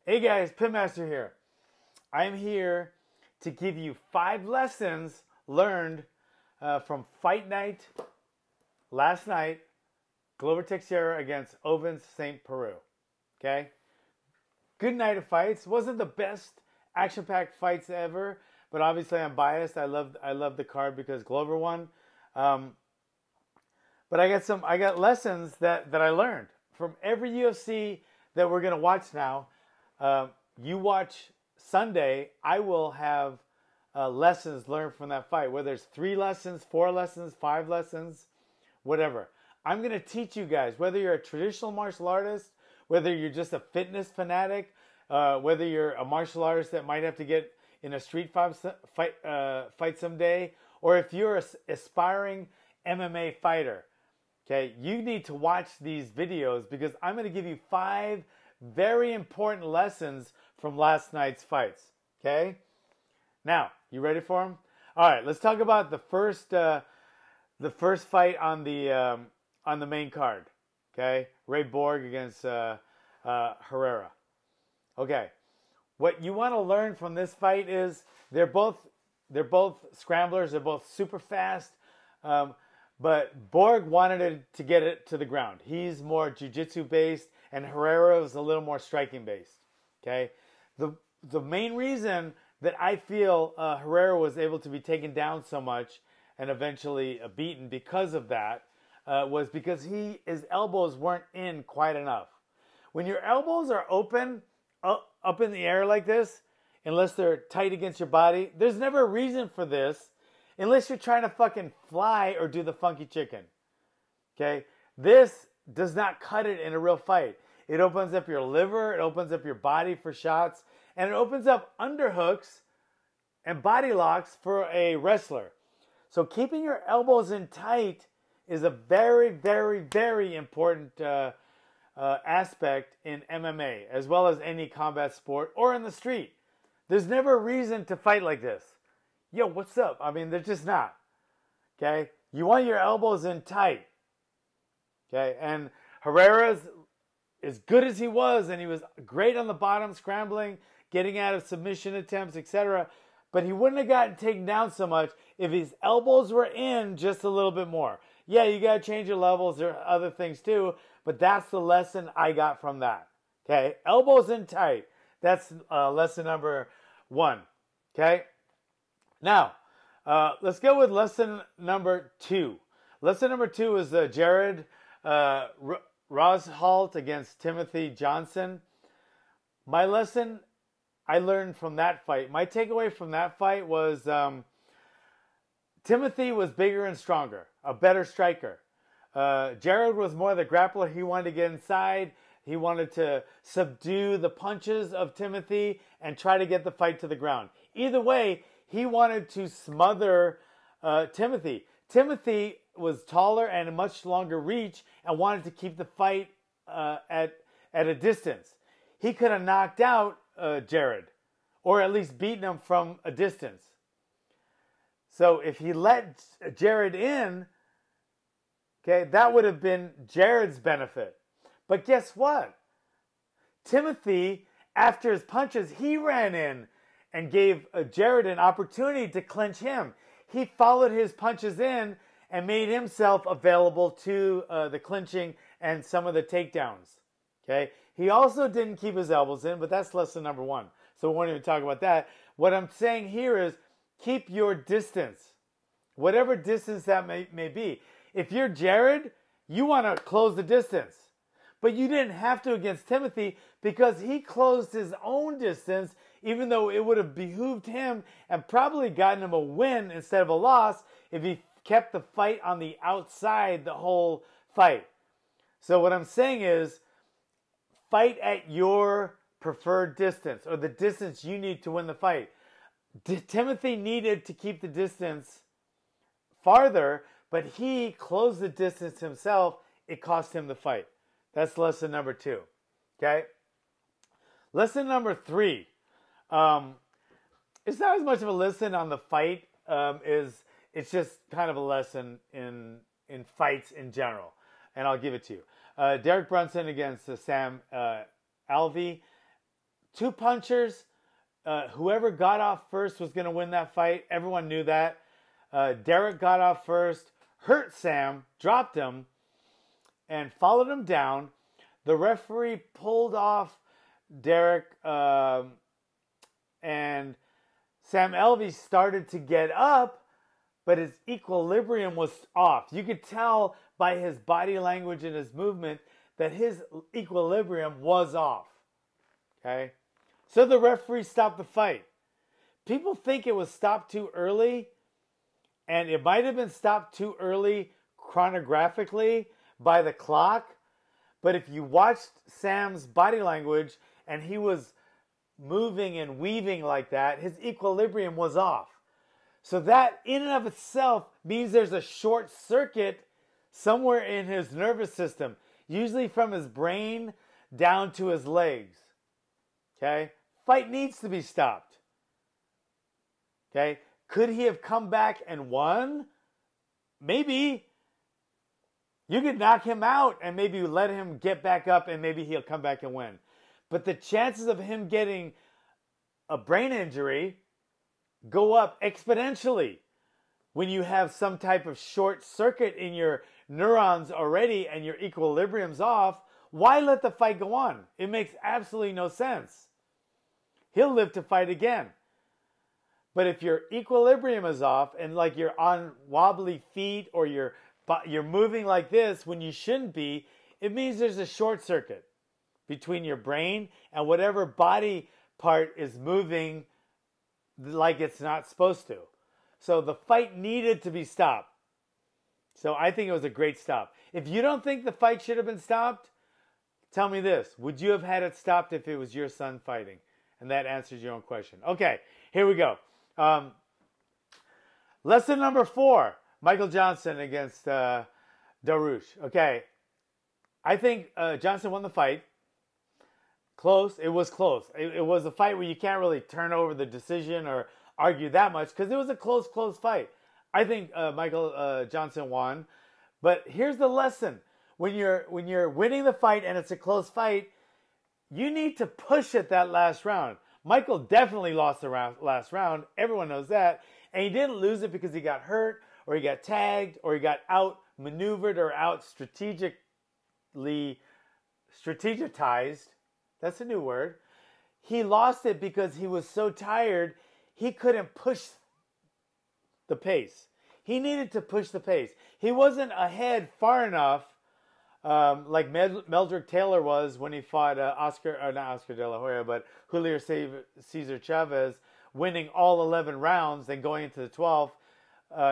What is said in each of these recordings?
Hey guys, Pitmaster here. I'm here to give you 5 lessons learned from fight night last night, Glover Teixeira against Ovens St. Peru. Okay? Good night of fights. Wasn't the best action-packed fights ever, but obviously I'm biased. I love the card because Glover won. But I got lessons that I learned from every UFC that we're gonna watch now. You watch Sunday, I will have lessons learned from that fight. Whether it's 3 lessons, 4 lessons, 5 lessons, whatever. I'm gonna teach you guys. Whether you're a traditional martial artist, whether you're just a fitness fanatic, whether you're a martial artist that might have to get in a street fight someday, or if you're an aspiring MMA fighter. Okay, you need to watch these videos because I'm going to give you 5 very important lessons from last night's fights. Okay, now you ready for them? All right, let's talk about the first fight on the main card. Okay, Ray Borg against Herrera. Okay, what you want to learn from this fight is they're both scramblers. They're both super fast. But Borg wanted to get it to the ground. He's more jiu-jitsu based, and Herrera is a little more striking based. Okay, the main reason that I feel Herrera was able to be taken down so much and eventually beaten because of that was because his elbows weren't in quite enough. When your elbows are open up in the air like this, unless they're tight against your body, there's never a reason for this. Unless you're trying to fucking fly or do the funky chicken. Okay? This does not cut it in a real fight. It opens up your liver, it opens up your body for shots, and it opens up underhooks and body locks for a wrestler. So keeping your elbows in tight is a very, very, very important aspect in MMA, as well as any combat sport or in the street. There's never a reason to fight like this. Yo, what's up? I mean, they're just not. Okay? You want your elbows in tight. Okay? And Herrera's, as good as he was, and he was great on the bottom, scrambling, getting out of submission attempts, etc. But he wouldn't have gotten taken down so much if his elbows were in just a little bit more. Yeah, you got to change your levels. There are other things too. But that's the lesson I got from that. Okay? Elbows in tight. That's lesson number 1. Okay? Now, let's go with lesson number 2. Lesson number 2 is Jared Rosholt against Timothy Johnson. My lesson I learned from that fight, my takeaway from that fight was Timothy was bigger and stronger, a better striker. Jared was more the grappler. He wanted to get inside. He wanted to subdue the punches of Timothy and try to get the fight to the ground. Either way, he wanted to smother Timothy. Timothy was taller and a much longer reach and wanted to keep the fight at a distance. He could have knocked out Jared, or at least beaten him from a distance. So if he let Jared in, okay, that would have been Jared's benefit. But guess what? Timothy, after his punches, he ran in and gave Jared an opportunity to clinch him. He followed his punches in and made himself available to the clinching and some of the takedowns. Okay. He also didn't keep his elbows in, but that's lesson number 1. So we won't even talk about that. What I'm saying here is keep your distance, whatever distance that may be. If you're Jared, you want to close the distance. But you didn't have to against Timothy because he closed his own distance, even though it would have behooved him and probably gotten him a win instead of a loss if he kept the fight on the outside the whole fight. So what I'm saying is fight at your preferred distance or the distance you need to win the fight. Timothy needed to keep the distance farther, but he closed the distance himself. It cost him the fight. That's lesson number 2. Okay? Lesson number 3. It's not as much of a lesson on the fight. It's just kind of a lesson in fights in general. And I'll give it to you. Derek Brunson against Sam Alvey. Two punchers. Whoever got off first was going to win that fight. Everyone knew that. Derek got off first, hurt Sam, dropped him, and followed him down. The referee pulled off Derek, and Sam Alvey started to get up, but his equilibrium was off. You could tell by his body language and his movement that his equilibrium was off. Okay? So the referee stopped the fight. People think it was stopped too early, and it might have been stopped too early chronographically by the clock, but if you watched Sam's body language and he was moving and weaving like that, his equilibrium was off. So that in and of itself means there's a short circuit somewhere in his nervous system, usually from his brain down to his legs. Okay? Fight needs to be stopped. Okay? Could he have come back and won? Maybe. You could knock him out and maybe let him get back up and maybe he'll come back and win. But the chances of him getting a brain injury go up exponentially when you have some type of short circuit in your neurons already and your equilibrium's off. Why let the fight go on? It makes absolutely no sense. He'll live to fight again. But if your equilibrium is off and like you're on wobbly feet or you're moving like this when you shouldn't be, it means there's a short circuit between your brain and whatever body part is moving like it's not supposed to. So the fight needed to be stopped. So I think it was a great stop. If you don't think the fight should have been stopped, tell me this. Would you have had it stopped if it was your son fighting? And that answers your own question. Okay, here we go. Lesson number 4. Michael Johnson against Darush. Okay, I think Johnson won the fight. Close. It was close. It was a fight where you can't really turn over the decision or argue that much because it was a close fight. I think Michael Johnson won. But here's the lesson. When you're winning the fight and it's a close fight, you need to push it that last round. Michael definitely lost the last round. Everyone knows that. And he didn't lose it because he got hurt or he got tagged or he got outmaneuvered or out strategized. That's a new word. He lost it because he was so tired, he couldn't push the pace. He needed to push the pace. He wasn't ahead far enough like Meldrick Taylor was when he fought not Oscar De La Hoya, but Julio Cesar Chavez, winning all 11 rounds and going into the 12th.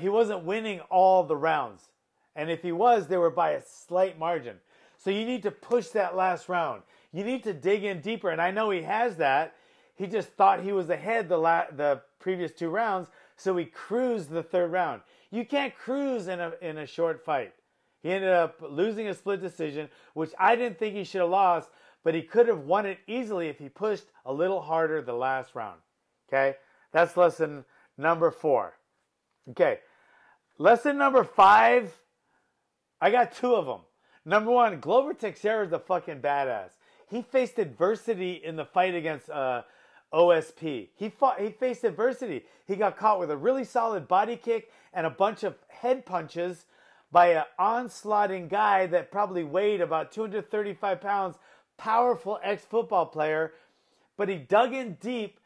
He wasn't winning all the rounds. And if he was, they were by a slight margin. So you need to push that last round. You need to dig in deeper. And I know he has that. He just thought he was ahead the previous 2 rounds, so he cruised the 3rd round. You can't cruise in a short fight. He ended up losing a split decision, which I didn't think he should have lost, but he could have won it easily if he pushed a little harder the last round. Okay? That's lesson number 4. Okay. Lesson number 5, I got 2 of them. Number 1, Glover Teixeira is a fucking badass. He faced adversity in the fight against OSP. He faced adversity. He got caught with a really solid body kick and a bunch of head punches by an onslaughting guy that probably weighed about 235 pounds, powerful ex-football player. But he dug in deep.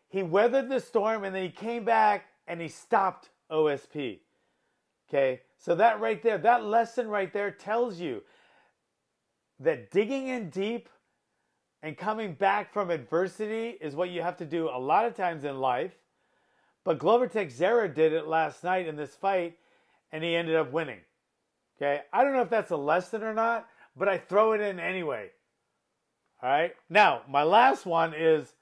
He weathered the storm, and then he came back and he stopped OSP. Okay? So that right there, that lesson right there tells you that digging in deep and coming back from adversity is what you have to do a lot of times in life. But Glover Teixeira did it last night in this fight, and he ended up winning. Okay? I don't know if that's a lesson or not, but I throw it in anyway. All right? Now, my last one is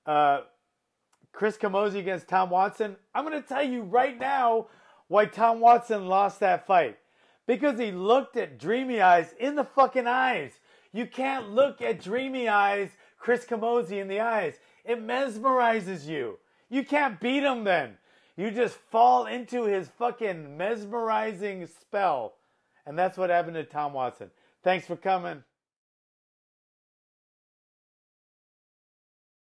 Chris Camozzi against Tom Watson. I'm going to tell you right now why Tom Watson lost that fight. Because he looked at Dreamy Eyes in the fucking eyes. You can't look at Dreamy Eyes, Chris Camozzi, in the eyes. It mesmerizes you. You can't beat him then. You just fall into his fucking mesmerizing spell. And that's what happened to Tom Watson. Thanks for coming.